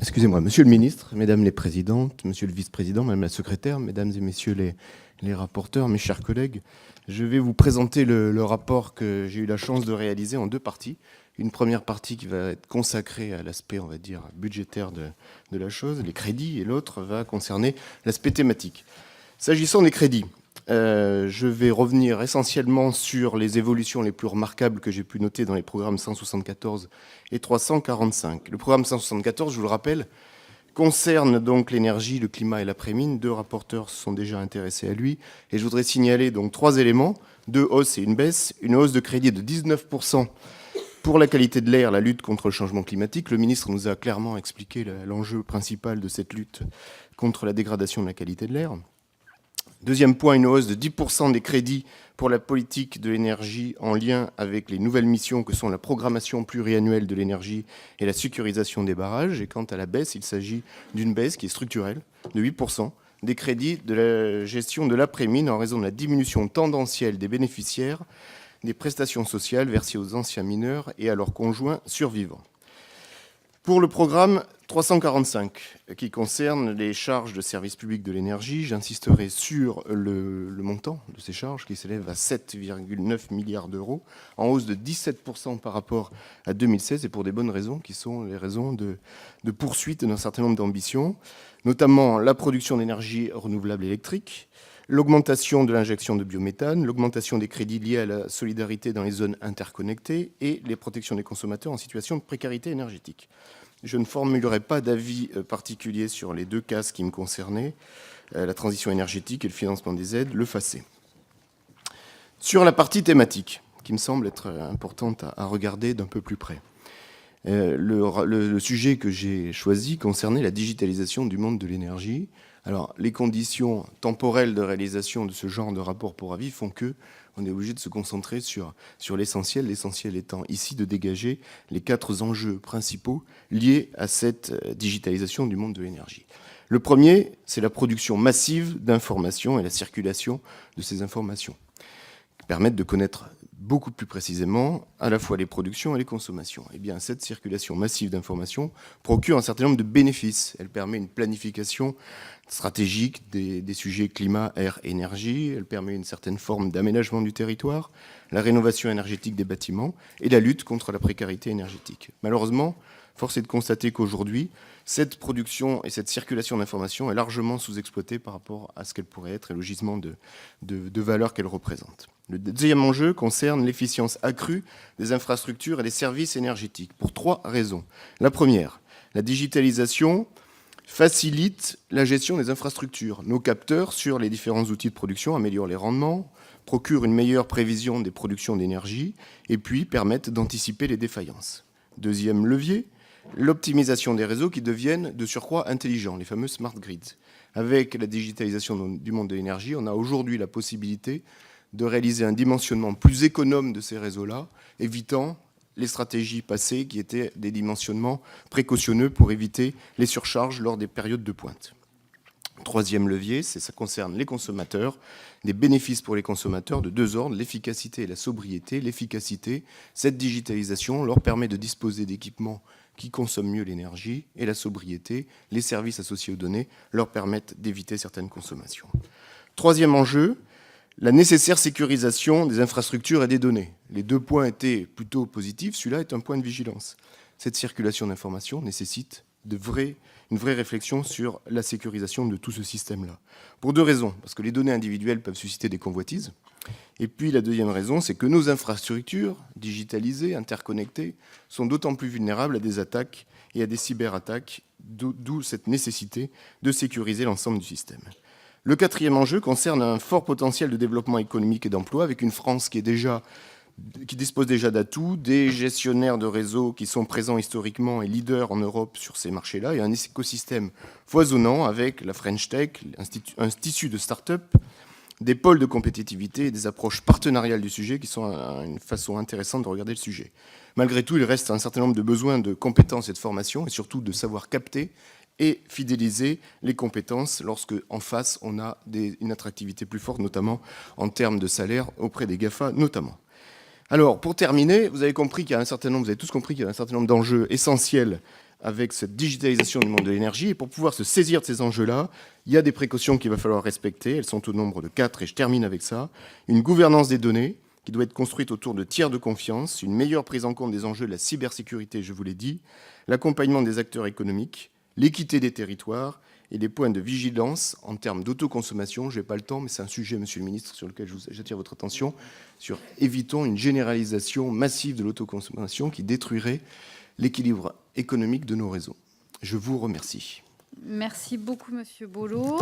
Excusez-moi, Monsieur le Ministre, Mesdames les Présidentes, Monsieur le Vice-président, Madame la Secrétaire, Mesdames et Messieurs les rapporteurs, mes chers collègues, je vais vous présenter le rapport que j'ai eu la chance de réaliser en deux parties. Une première partie qui va être consacrée à l'aspect, on va dire, budgétaire de la chose, les crédits, et l'autre va concerner l'aspect thématique. S'agissant des crédits, je vais revenir essentiellement sur les évolutions les plus remarquables que j'ai pu noter dans les programmes 174 et 345. Le programme 174, je vous le rappelle, concerne donc l'énergie, le climat et l'après-mine. Deux rapporteurs se sont déjà intéressés à lui. Et je voudrais signaler donc trois éléments, deux hausses et une baisse. Une hausse de crédit de 19% pour la qualité de l'air, la lutte contre le changement climatique. Le ministre nous a clairement expliqué l'enjeu principal de cette lutte contre la dégradation de la qualité de l'air. Deuxième point, une hausse de 10% des crédits pour la politique de l'énergie en lien avec les nouvelles missions que sont la programmation pluriannuelle de l'énergie et la sécurisation des barrages. Et quant à la baisse, il s'agit d'une baisse qui est structurelle de 8% des crédits de la gestion de l'après-mine en raison de la diminution tendancielle des bénéficiaires des prestations sociales versées aux anciens mineurs et à leurs conjoints survivants. Pour le programme 345, qui concerne les charges de service public de l'énergie, j'insisterai sur le montant de ces charges qui s'élève à 7,9 milliards d'euros, en hausse de 17% par rapport à 2016, et pour des bonnes raisons, qui sont les raisons de poursuite d'un certain nombre d'ambitions, notamment la production d'énergie renouvelable électrique, l'augmentation de l'injection de biométhane, l'augmentation des crédits liés à la solidarité dans les zones interconnectées et les protections des consommateurs en situation de précarité énergétique. Je ne formulerai pas d'avis particulier sur les deux cases qui me concernaient, la transition énergétique et le financement des aides, le FACÉ. Sur la partie thématique, qui me semble être importante à regarder d'un peu plus près, le sujet que j'ai choisi concernait la digitalisation du monde de l'énergie. Alors, les conditions temporelles de réalisation de ce genre de rapport pour avis font que on est obligé de se concentrer sur l'essentiel étant ici de dégager les quatre enjeux principaux liés à cette digitalisation du monde de l'énergie. Le premier, c'est la production massive d'informations et la circulation de ces informations, qui permettent de connaître beaucoup plus précisément à la fois les productions et les consommations. Eh bien, cette circulation massive d'informations procure un certain nombre de bénéfices. Elle permet une planification stratégique des sujets climat, air, énergie. Elle permet une certaine forme d'aménagement du territoire, la rénovation énergétique des bâtiments et la lutte contre la précarité énergétique. Malheureusement, force est de constater qu'aujourd'hui, cette production et cette circulation d'informations est largement sous-exploitée par rapport à ce qu'elle pourrait être et le gisement de valeur qu'elle représente. Le deuxième enjeu concerne l'efficience accrue des infrastructures et des services énergétiques, pour trois raisons. La première, la digitalisation facilite la gestion des infrastructures. Nos capteurs sur les différents outils de production améliorent les rendements, procurent une meilleure prévision des productions d'énergie et puis permettent d'anticiper les défaillances. Deuxième levier, l'optimisation des réseaux qui deviennent de surcroît intelligents, les fameux smart grids. Avec la digitalisation du monde de l'énergie, on a aujourd'hui la possibilité de réaliser un dimensionnement plus économe de ces réseaux-là, évitant les stratégies passées qui étaient des dimensionnements précautionneux pour éviter les surcharges lors des périodes de pointe. Troisième levier, ça concerne les consommateurs, des bénéfices pour les consommateurs de deux ordres, l'efficacité et la sobriété. L'efficacité, cette digitalisation leur permet de disposer d'équipements qui consomment mieux l'énergie, et la sobriété, les services associés aux données, leur permettent d'éviter certaines consommations. Troisième enjeu, la nécessaire sécurisation des infrastructures et des données. Les deux points étaient plutôt positifs, celui-là est un point de vigilance. Cette circulation d'informations nécessite une vraie réflexion sur la sécurisation de tout ce système-là. Pour deux raisons, parce que les données individuelles peuvent susciter des convoitises, et puis la deuxième raison, c'est que nos infrastructures digitalisées, interconnectées, sont d'autant plus vulnérables à des attaques et à des cyberattaques, d'où cette nécessité de sécuriser l'ensemble du système. Le quatrième enjeu concerne un fort potentiel de développement économique et d'emploi, avec une France qui dispose déjà d'atouts, des gestionnaires de réseaux qui sont présents historiquement et leaders en Europe sur ces marchés-là, et un écosystème foisonnant avec la French Tech, un tissu de start-up, des pôles de compétitivité et des approches partenariales du sujet qui sont une façon intéressante de regarder le sujet. Malgré tout, il reste un certain nombre de besoins de compétences et de formation, et surtout de savoir capter et fidéliser les compétences lorsque, en face, on a une attractivité plus forte, notamment en termes de salaire auprès des GAFA, notamment. Alors, pour terminer, vous avez tous compris qu'il y a un certain nombre d'enjeux essentiels avec cette digitalisation du monde de l'énergie. Et pour pouvoir se saisir de ces enjeux-là, il y a des précautions qu'il va falloir respecter. Elles sont au nombre de 4 et je termine avec ça. Une gouvernance des données qui doit être construite autour de tiers de confiance, une meilleure prise en compte des enjeux de la cybersécurité, je vous l'ai dit, l'accompagnement des acteurs économiques, l'équité des territoires et des points de vigilance en termes d'autoconsommation. Je n'ai pas le temps, mais c'est un sujet, monsieur le ministre, sur lequel j'attire votre attention, sur évitons une généralisation massive de l'autoconsommation qui détruirait l'équilibre économique de nos réseaux. Je vous remercie. Merci beaucoup, monsieur Bollot.